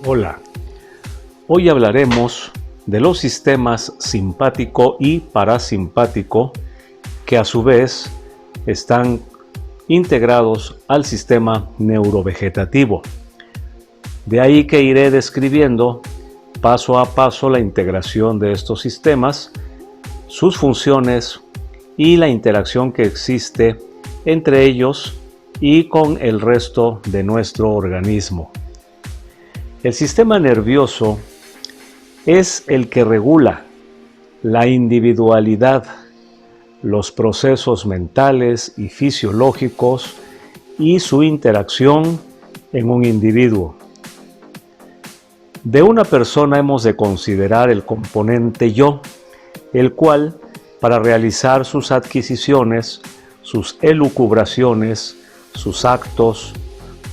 Hola, hoy hablaremos de los sistemas simpático y parasimpático que a su vez están integrados al sistema neurovegetativo. De ahí que iré describiendo paso a paso la integración de estos sistemas, sus funciones y la interacción que existe entre ellos y con el resto de nuestro organismo. El sistema nervioso es el que regula la individualidad, los procesos mentales y fisiológicos y su interacción en un individuo. De una persona hemos de considerar el componente yo, el cual, para realizar sus adquisiciones, sus elucubraciones, sus actos,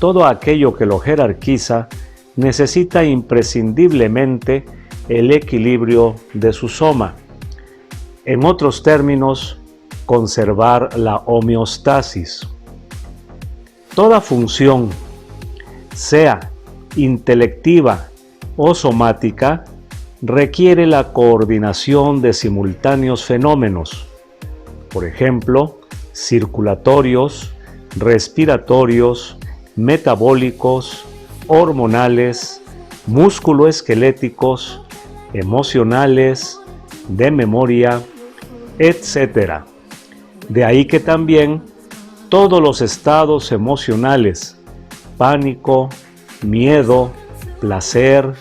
todo aquello que lo jerarquiza, necesita imprescindiblemente el equilibrio de su soma. En otros términos, conservar la homeostasis. Toda función, sea intelectiva o somática, requiere la coordinación de simultáneos fenómenos, por ejemplo, circulatorios, respiratorios, metabólicos, hormonales, músculo-esqueléticos, emocionales, de memoria, etc. De ahí que también todos los estados emocionales, pánico, miedo, placer,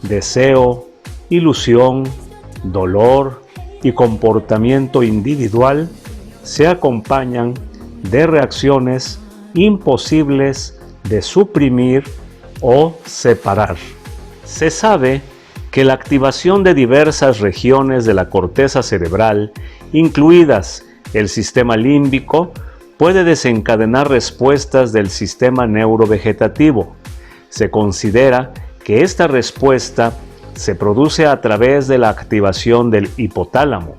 deseo, ilusión, dolor y comportamiento individual, se acompañan de reacciones imposibles de suprimir o separar. Se sabe que la activación de diversas regiones de la corteza cerebral, incluidas el sistema límbico, puede desencadenar respuestas del sistema neurovegetativo. Se considera que esta respuesta se produce a través de la activación del hipotálamo.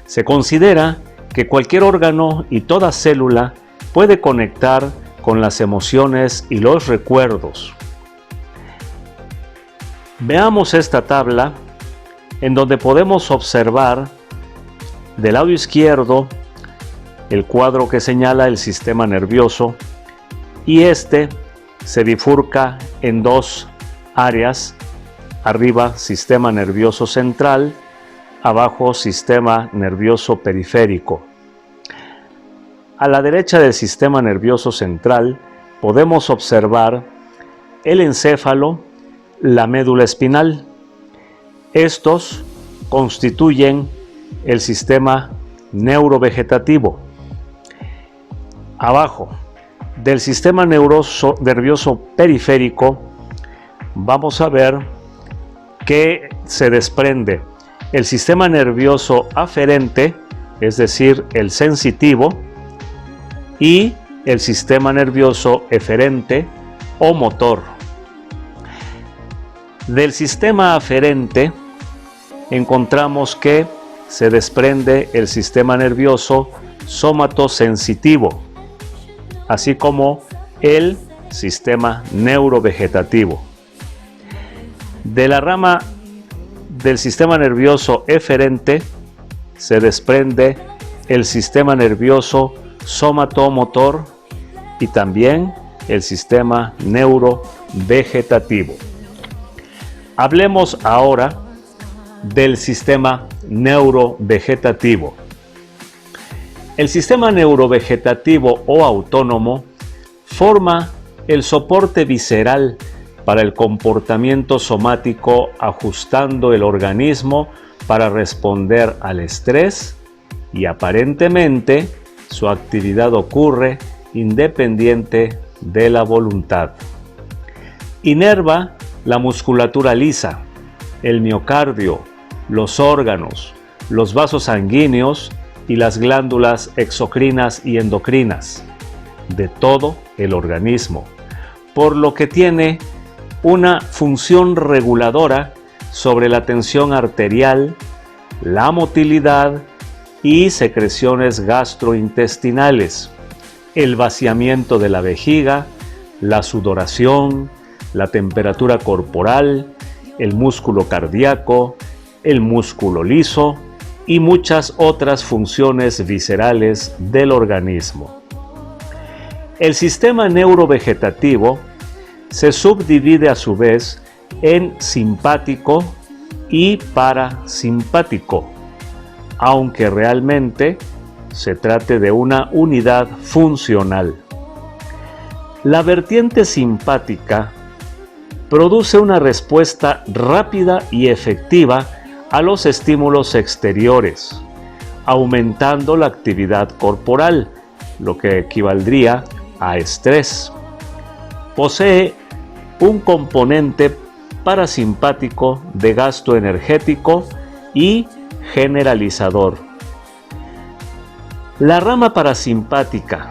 Se considera que cualquier órgano y toda célula puede conectar con las emociones y los recuerdos. Veamos esta tabla en donde podemos observar del lado izquierdo el cuadro que señala el sistema nervioso y este se bifurca en dos áreas, arriba sistema nervioso central, abajo sistema nervioso periférico. A la derecha del sistema nervioso central podemos observar el encéfalo, la médula espinal. Estos constituyen el sistema neurovegetativo. Abajo del sistema nervioso periférico vamos a ver que se desprende el sistema nervioso aferente, es decir, el sensitivo, y el sistema nervioso eferente o motor. Del sistema aferente encontramos que se desprende el sistema nervioso somatosensitivo, así como el sistema neurovegetativo. De la rama del sistema nervioso eferente se desprende el sistema nervioso somatomotor y también el sistema neurovegetativo. Hablemos ahora del sistema neurovegetativo. El sistema neurovegetativo o autónomo forma el soporte visceral para el comportamiento somático, ajustando el organismo para responder al estrés y aparentemente su actividad ocurre independiente de la voluntad. Inerva la musculatura lisa, el miocardio, los órganos, los vasos sanguíneos y las glándulas exocrinas y endocrinas de todo el organismo, por lo que tiene una función reguladora sobre la tensión arterial, la motilidad y secreciones gastrointestinales, el vaciamiento de la vejiga, la sudoración, la temperatura corporal, el músculo cardíaco, el músculo liso y muchas otras funciones viscerales del organismo. El sistema neurovegetativo se subdivide a su vez en simpático y parasimpático, aunque realmente se trate de una unidad funcional. La vertiente simpática produce una respuesta rápida y efectiva a los estímulos exteriores, aumentando la actividad corporal, lo que equivaldría a estrés. Posee un componente parasimpático de gasto energético y generalizador. La rama parasimpática,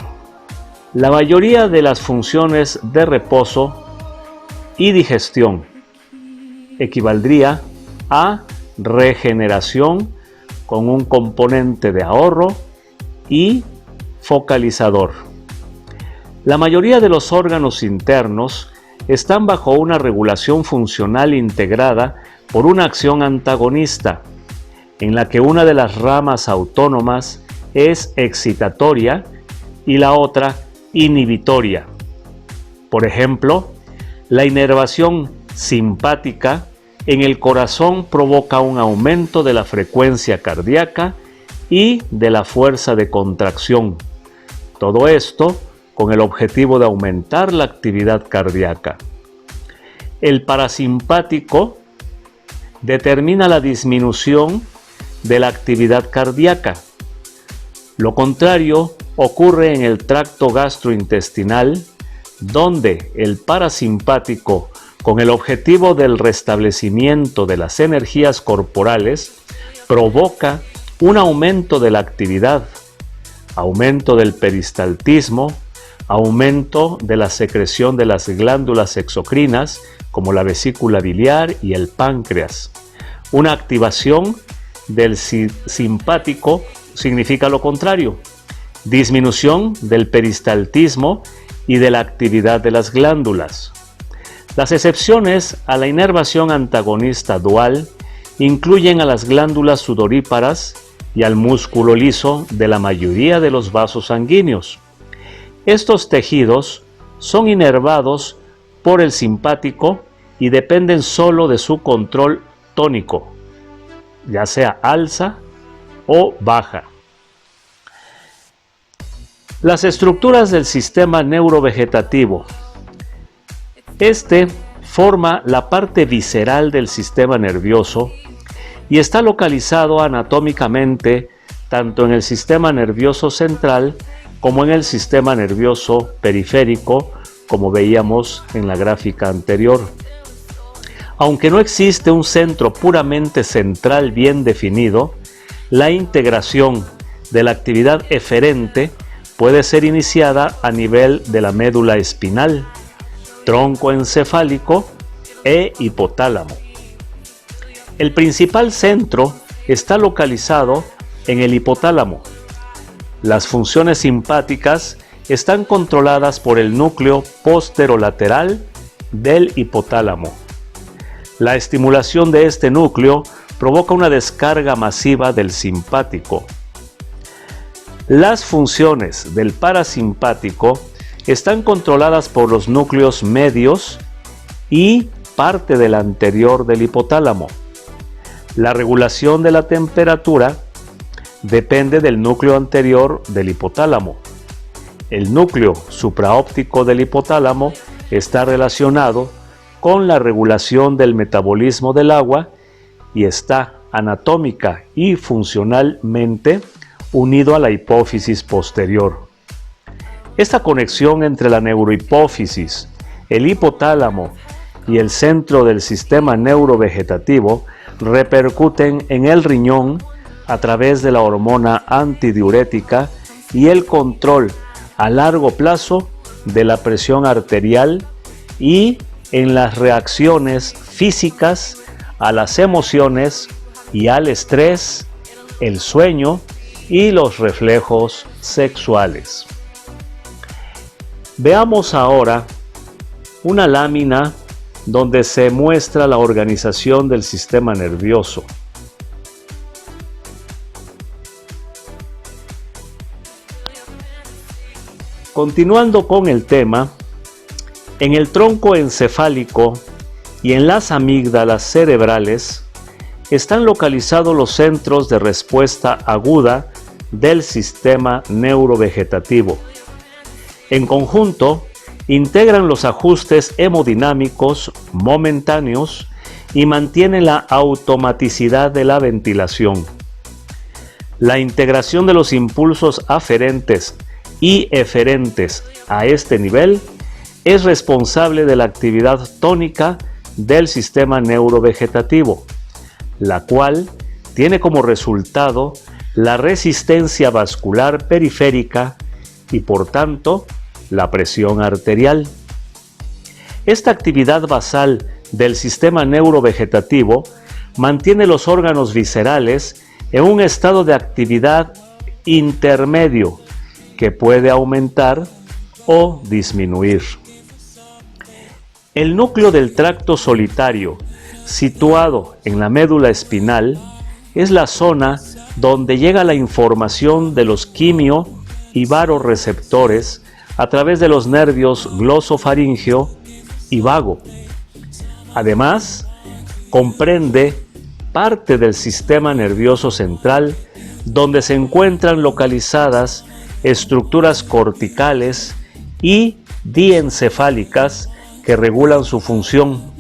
la mayoría de las funciones de reposo y digestión, equivaldría a regeneración con un componente de ahorro y focalizador. La mayoría de los órganos internos están bajo una regulación funcional integrada por una acción antagonista, en la que una de las ramas autónomas es excitatoria y la otra inhibitoria. Por ejemplo, la inervación simpática en el corazón provoca un aumento de la frecuencia cardíaca y de la fuerza de contracción. Todo esto con el objetivo de aumentar la actividad cardíaca. El parasimpático determina la disminución de la actividad cardíaca. Lo contrario ocurre en el tracto gastrointestinal, donde el parasimpático, con el objetivo del restablecimiento de las energías corporales, provoca un aumento de la actividad, aumento del peristaltismo, aumento de la secreción de las glándulas exocrinas, como la vesícula biliar y el páncreas. Una activación del simpático significa lo contrario: disminución del peristaltismo y de la actividad de las glándulas. Las excepciones a la inervación antagonista dual incluyen a las glándulas sudoríparas y al músculo liso de la mayoría de los vasos sanguíneos. Estos tejidos son inervados por el simpático y dependen solo de su control tónico, ya sea alza o baja. Las estructuras del sistema neurovegetativo. Este forma la parte visceral del sistema nervioso y está localizado anatómicamente tanto en el sistema nervioso central como en el sistema nervioso periférico, como veíamos en la gráfica anterior. Aunque no existe un centro puramente central bien definido, la integración de la actividad eferente puede ser iniciada a nivel de la médula espinal, tronco encefálico e hipotálamo. El principal centro está localizado en el hipotálamo. Las funciones simpáticas están controladas por el núcleo posterolateral del hipotálamo. La estimulación de este núcleo provoca una descarga masiva del simpático. Las funciones del parasimpático están controladas por los núcleos medios y parte del anterior del hipotálamo. La regulación de la temperatura depende del núcleo anterior del hipotálamo. El núcleo supraóptico del hipotálamo está relacionado con la regulación del metabolismo del agua y está anatómica y funcionalmente unido a la hipófisis posterior. Esta conexión entre la neurohipófisis, el hipotálamo y el centro del sistema neurovegetativo repercuten en el riñón a través de la hormona antidiurética y el control a largo plazo de la presión arterial y en las reacciones físicas a las emociones y al estrés, el sueño y los reflejos sexuales. Veamos ahora una lámina donde se muestra la organización del sistema nervioso. Continuando con el tema, en el tronco encefálico y en las amígdalas cerebrales están localizados los centros de respuesta aguda del sistema neurovegetativo. En conjunto, integran los ajustes hemodinámicos momentáneos y mantienen la automaticidad de la ventilación. La integración de los impulsos aferentes y eferentes a este nivel es responsable de la actividad tónica del sistema neurovegetativo, la cual tiene como resultado la resistencia vascular periférica y por tanto la presión arterial. Esta actividad basal del sistema neurovegetativo mantiene los órganos viscerales en un estado de actividad intermedio que puede aumentar o disminuir. El núcleo del tracto solitario, situado en la médula espinal, es la zona donde llega la información de los quimio y varoreceptores a través de los nervios glosofaríngeo y vago. Además, comprende parte del sistema nervioso central, donde se encuentran localizadas estructuras corticales y diencefálicas que regulan su función,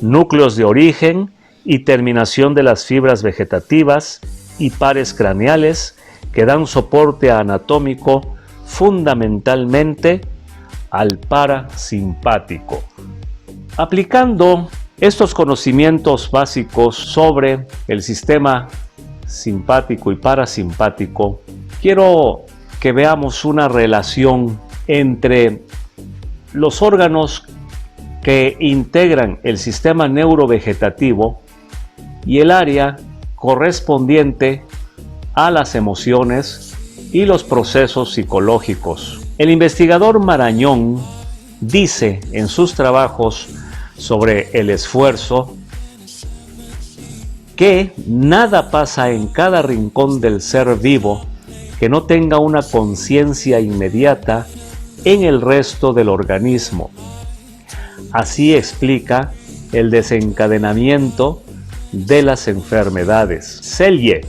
núcleos de origen y terminación de las fibras vegetativas y pares craneales que dan soporte anatómico fundamentalmente al parasimpático. Aplicando estos conocimientos básicos sobre el sistema simpático y parasimpático, quiero que veamos una relación entre los órganos que integran el sistema neurovegetativo y el área correspondiente a las emociones y los procesos psicológicos. El investigador Marañón dice en sus trabajos sobre el esfuerzo que nada pasa en cada rincón del ser vivo que no tenga una conciencia inmediata en el resto del organismo. Así explica el desencadenamiento de las enfermedades. Selye,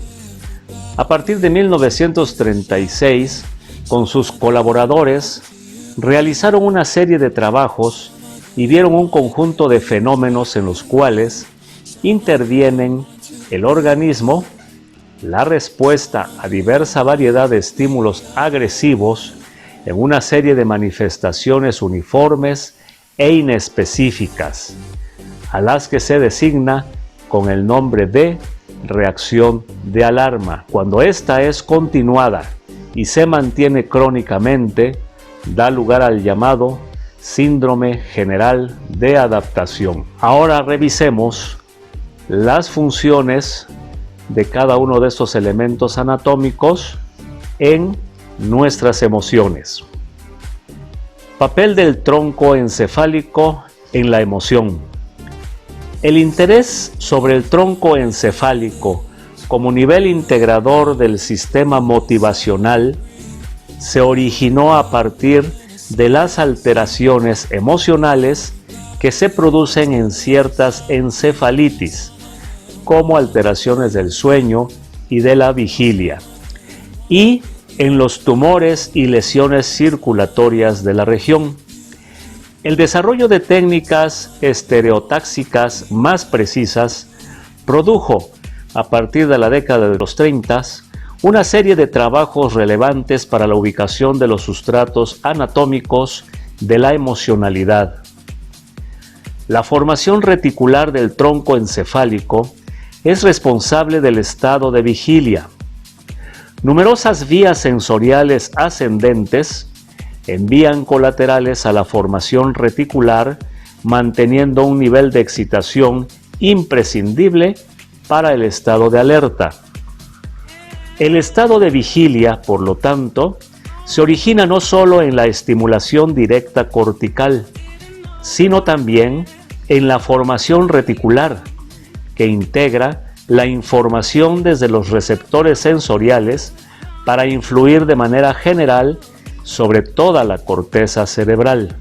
a partir de 1936, con sus colaboradores, realizaron una serie de trabajos y vieron un conjunto de fenómenos en los cuales intervienen el organismo, la respuesta a diversa variedad de estímulos agresivos en una serie de manifestaciones uniformes e inespecíficas, a las que se designa con el nombre de reacción de alarma. Cuando esta es continuada y se mantiene crónicamente, da lugar al llamado síndrome general de adaptación. Ahora revisemos las funciones de cada uno de estos elementos anatómicos en nuestras emociones. Papel del tronco encefálico en la emoción. El interés sobre el tronco encefálico como nivel integrador del sistema motivacional se originó a partir de las alteraciones emocionales que se producen en ciertas encefalitis, como alteraciones del sueño y de la vigilia, y en los tumores y lesiones circulatorias de la región. El desarrollo de técnicas estereotáxicas más precisas produjo, a partir de la década de los 30, una serie de trabajos relevantes para la ubicación de los sustratos anatómicos de la emocionalidad. La formación reticular del tronco encefálico es responsable del estado de vigilia. Numerosas vías sensoriales ascendentes envían colaterales a la formación reticular, manteniendo un nivel de excitación imprescindible para el estado de alerta. El estado de vigilia, por lo tanto, se origina no solo en la estimulación directa cortical, sino también en la formación reticular, que integra la información desde los receptores sensoriales para influir de manera general sobre toda la corteza cerebral.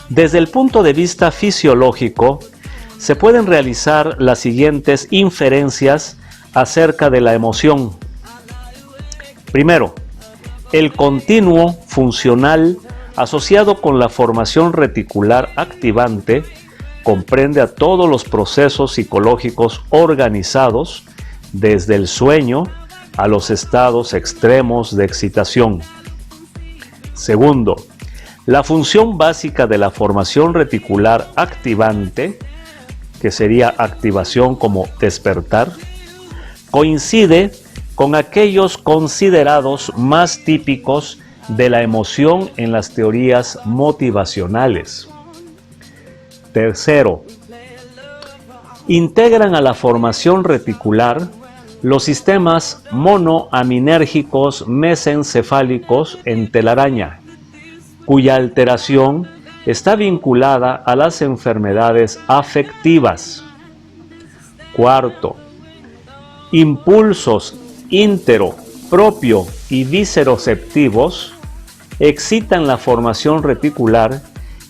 Desde el punto de vista fisiológico, se pueden realizar las siguientes inferencias acerca de la emoción. Primero, el continuo funcional asociado con la formación reticular activante comprende a todos los procesos psicológicos organizados desde el sueño a los estados extremos de excitación. Segundo, la función básica de la formación reticular activante, que sería activación como despertar, coincide con aquellos considerados más típicos de la emoción en las teorías motivacionales. Tercero, integran a la formación reticular los sistemas monoaminérgicos mesencefálicos en telaraña, cuya alteración está vinculada a las enfermedades afectivas. Cuarto, impulsos íntero, propio y visceroceptivos excitan la formación reticular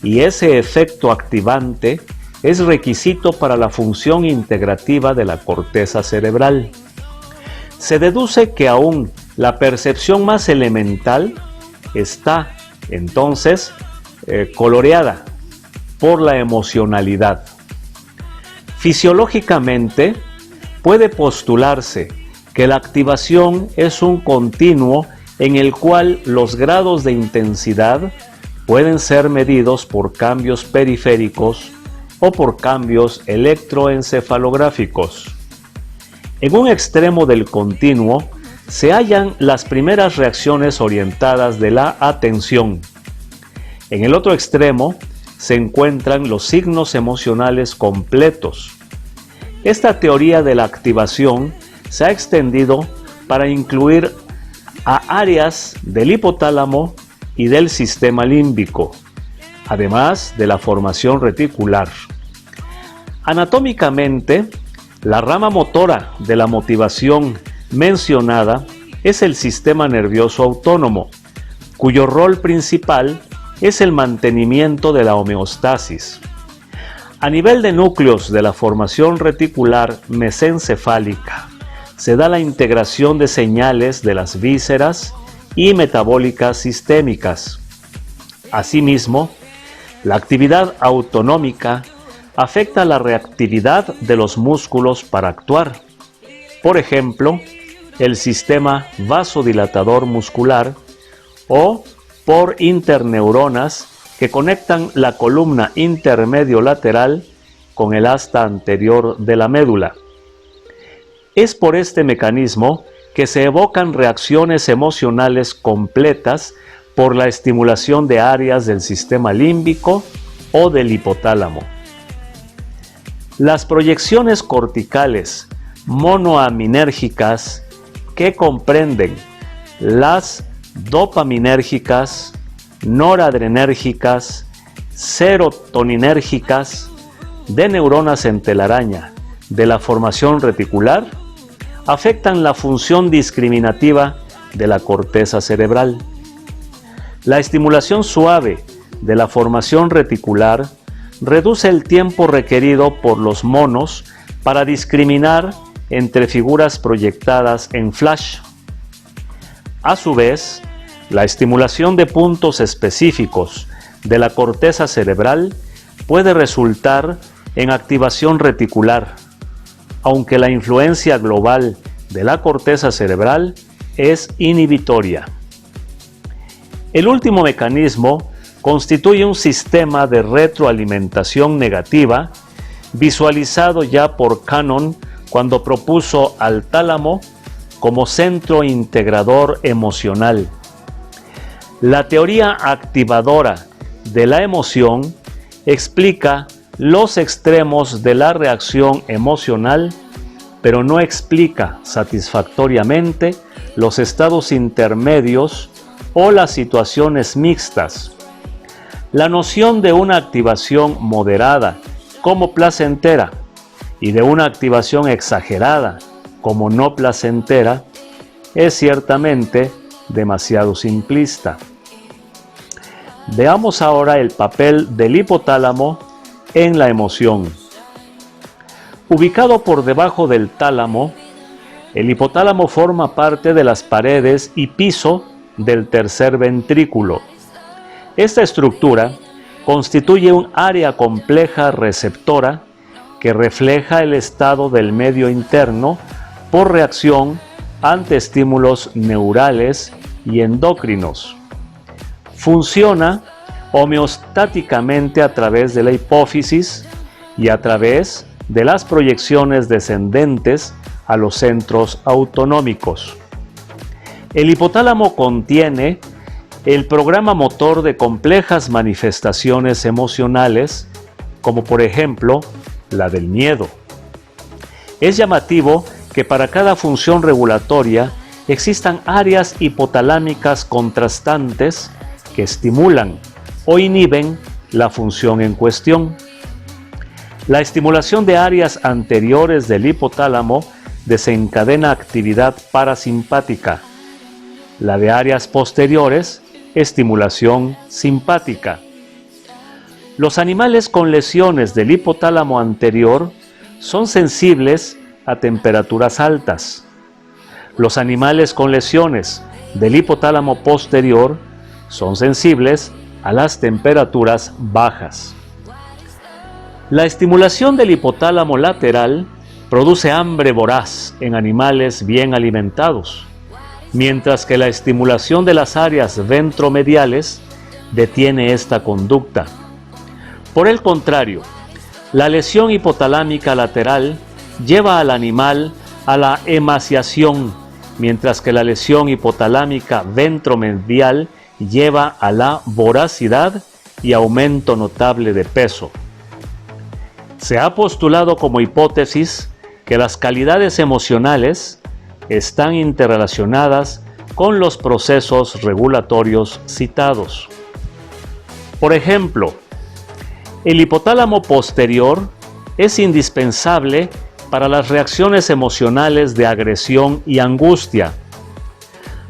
y ese efecto activante es requisito para la función integrativa de la corteza cerebral. Se deduce que aún la percepción más elemental está entonces coloreada por la emocionalidad. Fisiológicamente, puede postularse que la activación es un continuo en el cual los grados de intensidad pueden ser medidos por cambios periféricos o por cambios electroencefalográficos. En un extremo del continuo se hallan las primeras reacciones orientadas de la atención. En el otro extremo se encuentran los signos emocionales completos. Esta teoría de la activación se ha extendido para incluir a áreas del hipotálamo y del sistema límbico, además de la formación reticular. Anatómicamente, la rama motora de la motivación mencionada es el sistema nervioso autónomo, cuyo rol principal es el mantenimiento de la homeostasis. A nivel de núcleos de la formación reticular mesencefálica, se da la integración de señales de las vísceras y metabólicas sistémicas. Asimismo, la actividad autonómica afecta la reactividad de los músculos para actuar. Por ejemplo, el sistema vasodilatador muscular o por interneuronas que conectan la columna intermedio-lateral con el asta anterior de la médula. Es por este mecanismo que se evocan reacciones emocionales completas por la estimulación de áreas del sistema límbico o del hipotálamo. Las proyecciones corticales monoaminérgicas, que comprenden las dopaminérgicas, noradrenérgicas, serotoninérgicas, de neuronas en telaraña de la formación reticular, afectan la función discriminativa de la corteza cerebral. La estimulación suave de la formación reticular reduce el tiempo requerido por los monos para discriminar entre figuras proyectadas en flash. A su vez, la estimulación de puntos específicos de la corteza cerebral puede resultar en activación reticular, aunque la influencia global de la corteza cerebral es inhibitoria. El último mecanismo constituye un sistema de retroalimentación negativa visualizado ya por Cannon cuando propuso al tálamo como centro integrador emocional. La teoría activadora de la emoción explica los extremos de la reacción emocional, pero no explica satisfactoriamente los estados intermedios o las situaciones mixtas. La noción de una activación moderada como placentera y de una activación exagerada como no placentera es ciertamente demasiado simplista. Veamos ahora el papel del hipotálamo en la emoción. Ubicado por debajo del tálamo, el hipotálamo forma parte de las paredes y piso del tercer ventrículo. Esta estructura constituye un área compleja receptora que refleja el estado del medio interno por reacción ante estímulos neurales y endocrinos. Funciona homeostáticamente a través de la hipófisis y a través de las proyecciones descendentes a los centros autonómicos. El hipotálamo contiene el programa motor de complejas manifestaciones emocionales, como por ejemplo la del miedo. Es llamativo que para cada función regulatoria existan áreas hipotalámicas contrastantes que estimulan o inhiben la función en cuestión. La estimulación de áreas anteriores del hipotálamo desencadena actividad parasimpática. La de áreas posteriores, estimulación simpática. Los animales con lesiones del hipotálamo anterior son sensibles a temperaturas altas. Los animales con lesiones del hipotálamo posterior son sensibles a las temperaturas bajas. La estimulación del hipotálamo lateral produce hambre voraz en animales bien alimentados, mientras que la estimulación de las áreas ventromediales detiene esta conducta. Por el contrario, la lesión hipotalámica lateral lleva al animal a la emaciación, mientras que la lesión hipotalámica ventromedial lleva a la voracidad y aumento notable de peso. Se ha postulado como hipótesis que las calidades emocionales están interrelacionadas con los procesos regulatorios citados. Por ejemplo, el hipotálamo posterior es indispensable para las reacciones emocionales de agresión y angustia.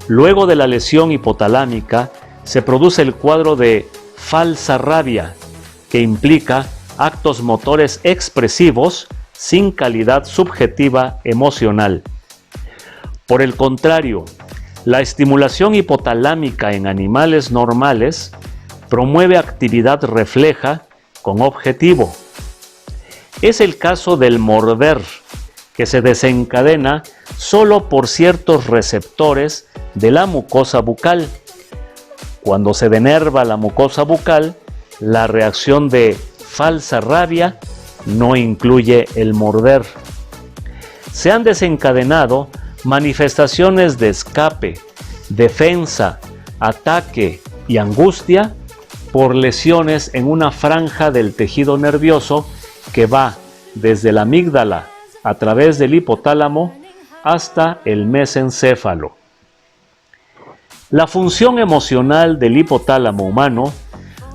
Luego de la lesión hipotalámica se produce el cuadro de falsa rabia, que implica actos motores expresivos sin calidad subjetiva emocional. Por el contrario, la estimulación hipotalámica en animales normales promueve actividad refleja con objetivo. Es el caso del morder, que se desencadena solo por ciertos receptores de la mucosa bucal. Cuando se denerva la mucosa bucal, la reacción de falsa rabia no incluye el morder. Se han desencadenado manifestaciones de escape, defensa, ataque y angustia por lesiones en una franja del tejido nervioso que va desde la amígdala a través del hipotálamo hasta el mesencéfalo. La función emocional del hipotálamo humano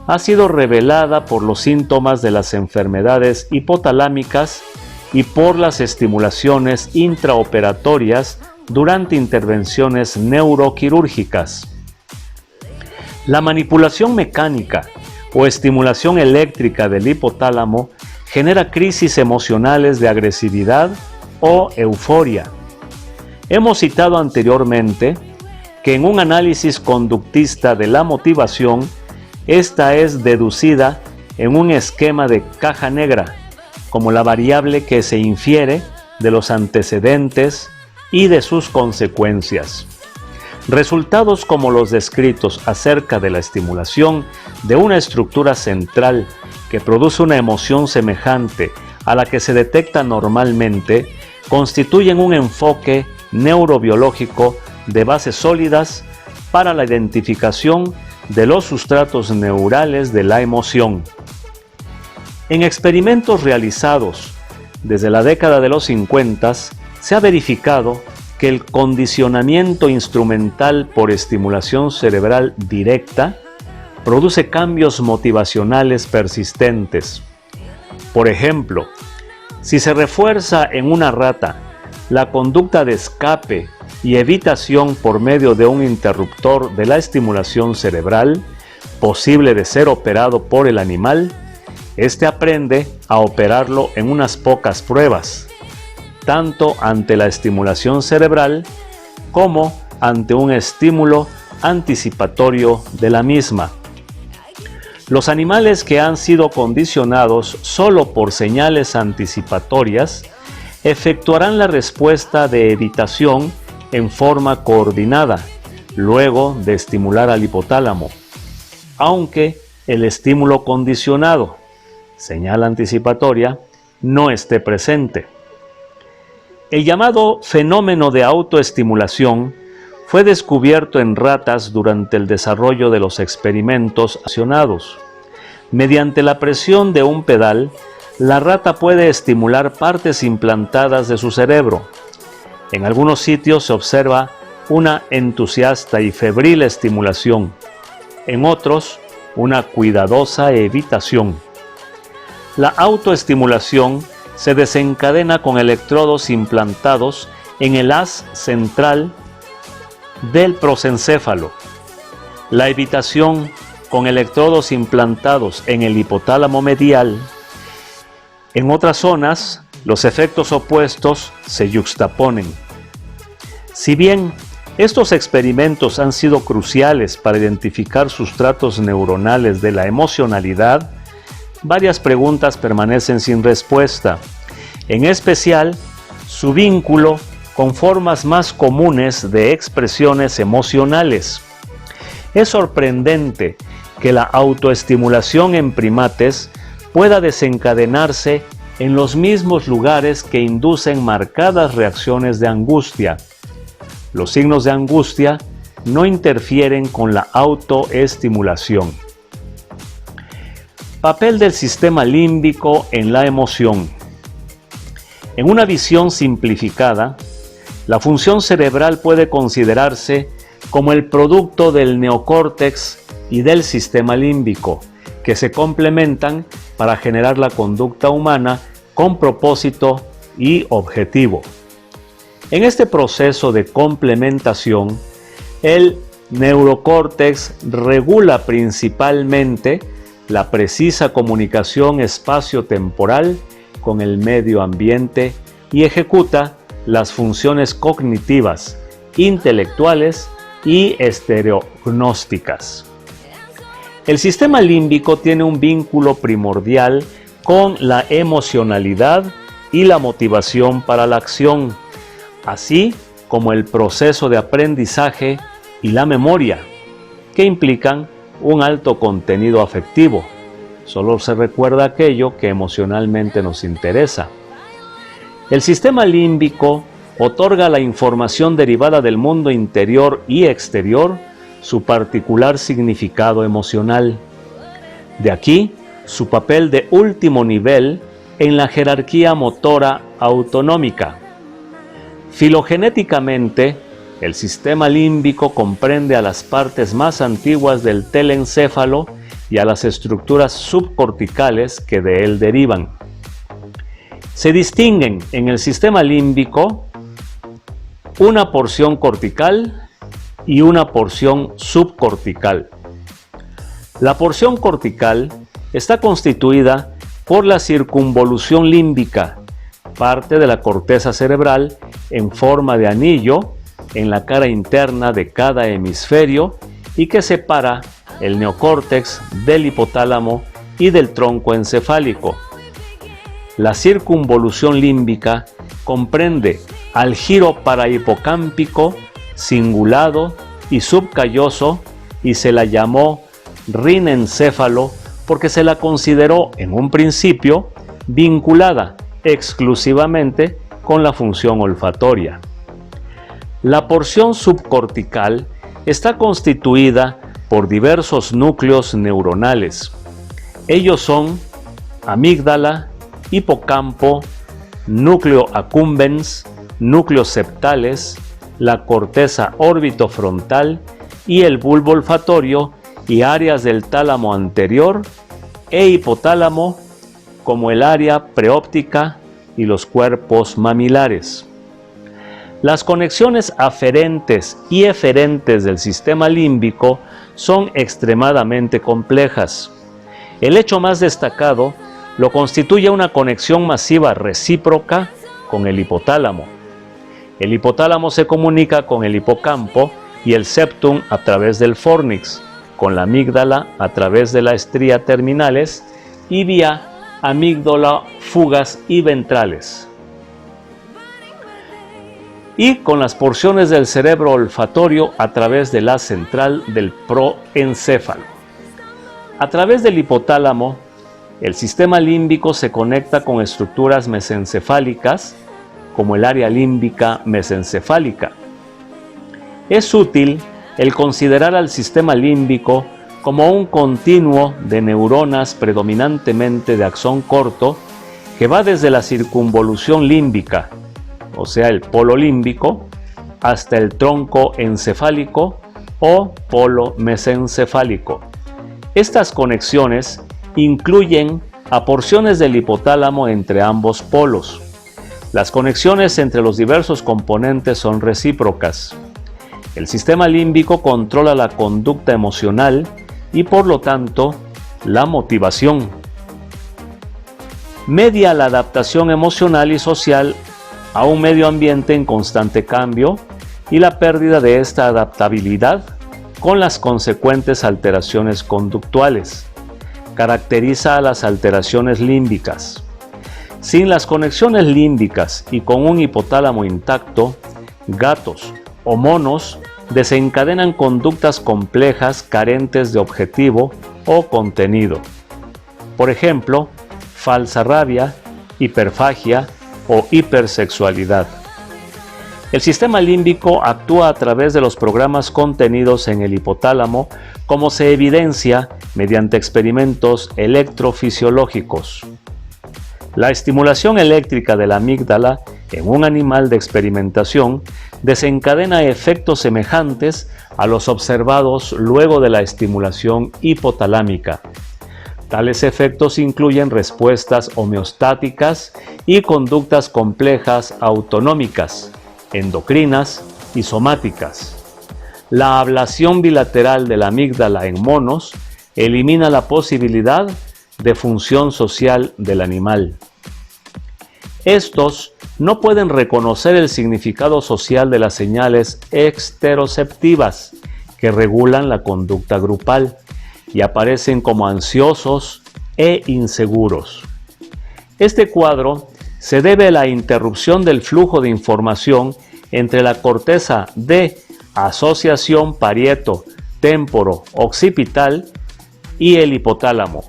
ha sido revelada por los síntomas de las enfermedades hipotalámicas y por las estimulaciones intraoperatorias durante intervenciones neuroquirúrgicas. La manipulación mecánica o estimulación eléctrica del hipotálamo genera crisis emocionales de agresividad o euforia. Hemos citado anteriormente que en un análisis conductista de la motivación, esta es deducida en un esquema de caja negra, como la variable que se infiere de los antecedentes y de sus consecuencias. Resultados como los descritos acerca de la estimulación de una estructura central que produce una emoción semejante a la que se detecta normalmente constituyen un enfoque neurobiológico de bases sólidas para la identificación de los sustratos neurales de la emoción. En experimentos realizados desde la década de los 50 se ha verificado que el condicionamiento instrumental por estimulación cerebral directa produce cambios motivacionales persistentes. Por ejemplo, si se refuerza en una rata la conducta de escape y evitación por medio de un interruptor de la estimulación cerebral, posible de ser operado por el animal, este aprende a operarlo en unas pocas pruebas, tanto ante la estimulación cerebral como ante un estímulo anticipatorio de la misma. Los animales que han sido condicionados solo por señales anticipatorias efectuarán la respuesta de evitación en forma coordinada, luego de estimular al hipotálamo, aunque el estímulo condicionado, señal anticipatoria, no esté presente. El llamado fenómeno de autoestimulación fue descubierto en ratas durante el desarrollo de los experimentos accionados. Mediante la presión de un pedal, la rata puede estimular partes implantadas de su cerebro. En algunos sitios se observa una entusiasta y febril estimulación, en otros una cuidadosa evitación. La autoestimulación se desencadena con electrodos implantados en el haz central del prosencéfalo. La evitación con electrodos implantados en el hipotálamo medial. En otras zonas, los efectos opuestos se yuxtaponen. Si bien estos experimentos han sido cruciales para identificar sustratos neuronales de la emocionalidad, varias preguntas permanecen sin respuesta, en especial su vínculo con formas más comunes de expresiones emocionales. Es sorprendente que la autoestimulación en primates pueda desencadenarse en los mismos lugares que inducen marcadas reacciones de angustia. Los signos de angustia no interfieren con la autoestimulación. Papel del sistema límbico en la emoción. En una visión simplificada, la función cerebral puede considerarse como el producto del neocórtex y del sistema límbico, que se complementan para generar la conducta humana con propósito y objetivo. En este proceso de complementación, el neurocórtex regula principalmente la precisa comunicación espacio-temporal con el medio ambiente y ejecuta las funciones cognitivas, intelectuales y estereognósticas. El sistema límbico tiene un vínculo primordial con la emocionalidad y la motivación para la acción, así como el proceso de aprendizaje y la memoria, que implican un alto contenido afectivo. Solo se recuerda aquello que emocionalmente nos interesa. El sistema límbico otorga la información derivada del mundo interior y exterior su particular significado emocional. De aquí su papel de último nivel en la jerarquía motora autonómica. Filogenéticamente, el sistema límbico comprende a las partes más antiguas del telencéfalo y a las estructuras subcorticales que de él derivan. Se distinguen en el sistema límbico una porción cortical y una porción subcortical. La porción cortical está constituida por la circunvolución límbica, parte de la corteza cerebral en forma de anillo en la cara interna de cada hemisferio y que separa el neocórtex del hipotálamo y del tronco encefálico. La circunvolución límbica comprende al giro parahipocámpico, cingulado y subcalloso y se la llamó rinencéfalo porque se la consideró en un principio vinculada exclusivamente con la función olfatoria. La porción subcortical está constituida por diversos núcleos neuronales. Ellos son amígdala, hipocampo, núcleo accumbens, núcleos septales, la corteza orbitofrontal y el bulbo olfatorio y áreas del tálamo anterior e hipotálamo, como el área preóptica y los cuerpos mamilares. Las conexiones aferentes y eferentes del sistema límbico son extremadamente complejas. El hecho más destacado lo constituye una conexión masiva recíproca con el hipotálamo. El hipotálamo se comunica con el hipocampo y el septum a través del fornix, con la amígdala a través de la estría terminales y vía amígdala fugas y ventrales, y con las porciones del cerebro olfatorio a través de la central del proencéfalo. A través del hipotálamo, el sistema límbico se conecta con estructuras mesencefálicas, como el área límbica mesencefálica. Es útil el considerar al sistema límbico como un continuo de neuronas predominantemente de axón corto que va desde la circunvolución límbica, o sea el polo límbico, hasta el tronco encefálico o polo mesencefálico. Estas conexiones incluyen a porciones del hipotálamo entre ambos polos. Las conexiones entre los diversos componentes son recíprocas. El sistema límbico controla la conducta emocional y por lo tanto la motivación. Media la adaptación emocional y social a un medio ambiente en constante cambio y la pérdida de esta adaptabilidad con las consecuentes alteraciones conductuales. Caracteriza a las alteraciones límbicas. Sin las conexiones límbicas y con un hipotálamo intacto, gatos o monos desencadenan conductas complejas carentes de objetivo o contenido. Por ejemplo, falsa rabia, hiperfagia o hipersexualidad. El sistema límbico actúa a través de los programas contenidos en el hipotálamo, como se evidencia mediante experimentos electrofisiológicos. La estimulación eléctrica de la amígdala en un animal de experimentación desencadena efectos semejantes a los observados luego de la estimulación hipotalámica. Tales efectos incluyen respuestas homeostáticas y conductas complejas autonómicas, endocrinas y somáticas. La ablación bilateral de la amígdala en monos elimina la posibilidad de función social del animal. Estos no pueden reconocer el significado social de las señales exteroceptivas que regulan la conducta grupal y aparecen como ansiosos e inseguros. Este cuadro se debe a la interrupción del flujo de información entre la corteza de asociación parieto-temporo-occipital y el hipotálamo,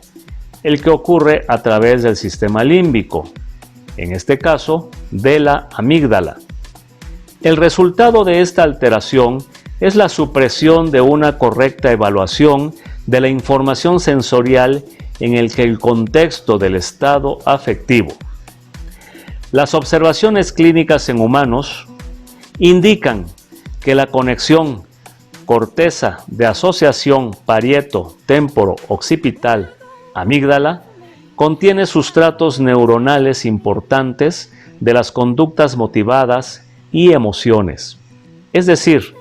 el que ocurre a través del sistema límbico, en este caso de la amígdala. El resultado de esta alteración es la supresión de una correcta evaluación de la información sensorial en el contexto del estado afectivo. Las observaciones clínicas en humanos indican que la conexión corteza de asociación parieto-temporo-occipital-amígdala contiene sustratos neuronales importantes de las conductas motivadas y emociones. Es decir,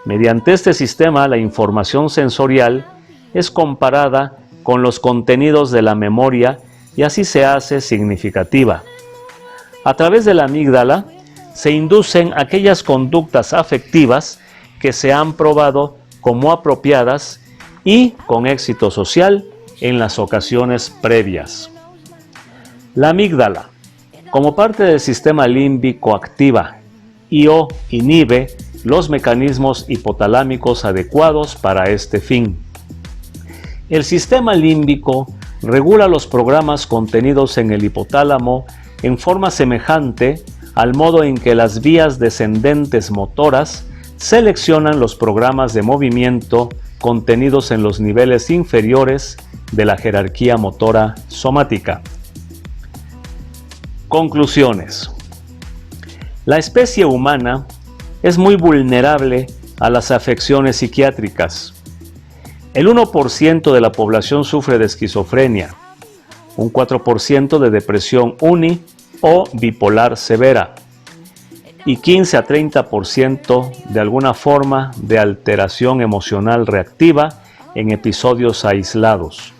mediante este sistema la información sensorial es comparada con los contenidos de la memoria y así se hace significativa. A través de la amígdala se inducen aquellas conductas afectivas que se han probado como apropiadas y con éxito social en las ocasiones previas. La amígdala, como parte del sistema límbico, activa y/o inhibe los mecanismos hipotalámicos adecuados para este fin. El sistema límbico regula los programas contenidos en el hipotálamo en forma semejante al modo en que las vías descendentes motoras seleccionan los programas de movimiento contenidos en los niveles inferiores de la jerarquía motora somática. Conclusiones. La especie humana es muy vulnerable a las afecciones psiquiátricas. El 1% de la población sufre de esquizofrenia, un 4% de depresión uni o bipolar severa y 15 a 30% de alguna forma de alteración emocional reactiva en episodios aislados.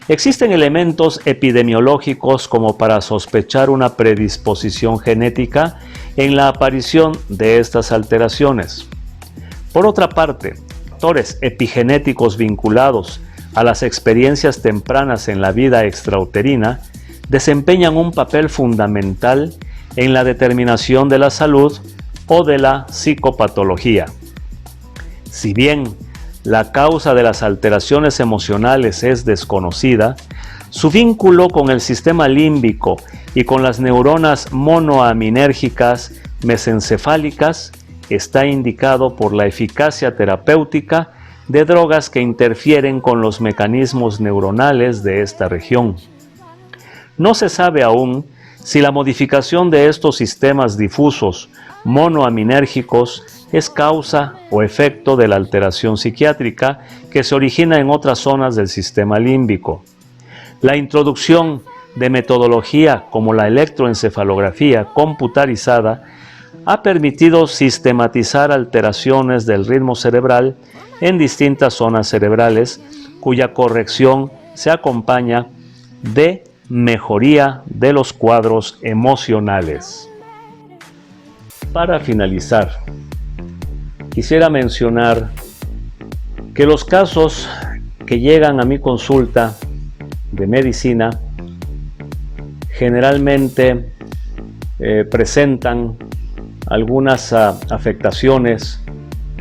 Existen elementos epidemiológicos como para sospechar una predisposición genética en la aparición de estas alteraciones. Por otra parte, factores epigenéticos vinculados a las experiencias tempranas en la vida extrauterina desempeñan un papel fundamental en la determinación de la salud o de la psicopatología. Si bien la causa de las alteraciones emocionales es desconocida, su vínculo con el sistema límbico y con las neuronas monoaminérgicas mesencefálicas está indicado por la eficacia terapéutica de drogas que interfieren con los mecanismos neuronales de esta región. No se sabe aún si la modificación de estos sistemas difusos monoaminérgicos es causa o efecto de la alteración psiquiátrica que se origina en otras zonas del sistema límbico. La introducción de metodología como la electroencefalografía computarizada ha permitido sistematizar alteraciones del ritmo cerebral en distintas zonas cerebrales, cuya corrección se acompaña de mejoría de los cuadros emocionales. Para finalizar, quisiera mencionar que los casos que llegan a mi consulta de medicina generalmente presentan algunas afectaciones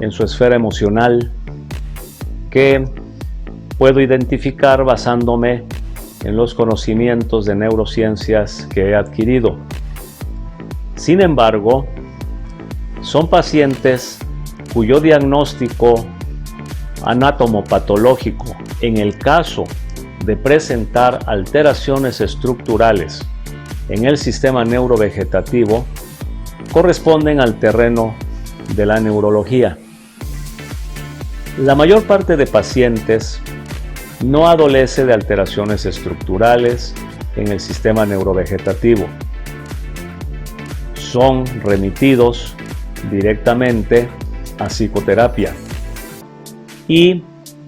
en su esfera emocional que puedo identificar basándome en los conocimientos de neurociencias que he adquirido. Sin embargo, son pacientes cuyo diagnóstico anatomopatológico, en el caso de presentar alteraciones estructurales en el sistema neurovegetativo, corresponden al terreno de la neurología. La mayor parte de pacientes no adolece de alteraciones estructurales en el sistema neurovegetativo. Son remitidos directamente a psicoterapia y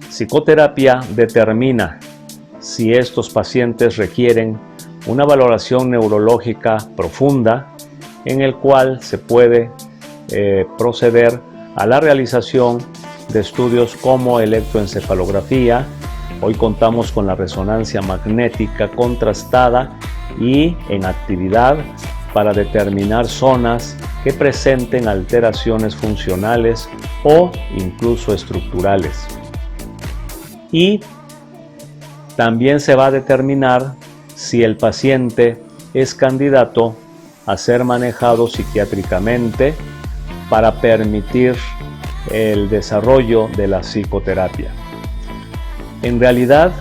psicoterapia determina si estos pacientes requieren una valoración neurológica profunda en el cual se puede proceder a la realización de estudios como electroencefalografía. Hoy contamos con la resonancia magnética contrastada y en actividad para determinar zonas que presenten alteraciones funcionales o incluso estructurales. Y también se va a determinar si el paciente es candidato a ser manejado psiquiátricamente para permitir el desarrollo de la psicoterapia. En realidad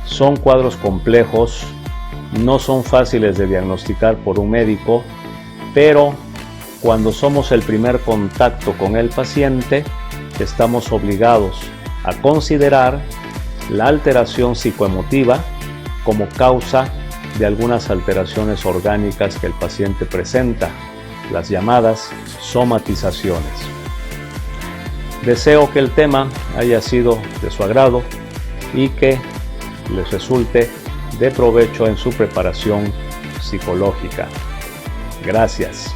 son cuadros complejos, no son fáciles de diagnosticar por un médico, pero cuando somos el primer contacto con el paciente, estamos obligados a considerar la alteración psicoemotiva como causa de algunas alteraciones orgánicas que el paciente presenta, las llamadas somatizaciones. Deseo que el tema haya sido de su agrado y que les resulte de provecho en su preparación psicológica. Gracias.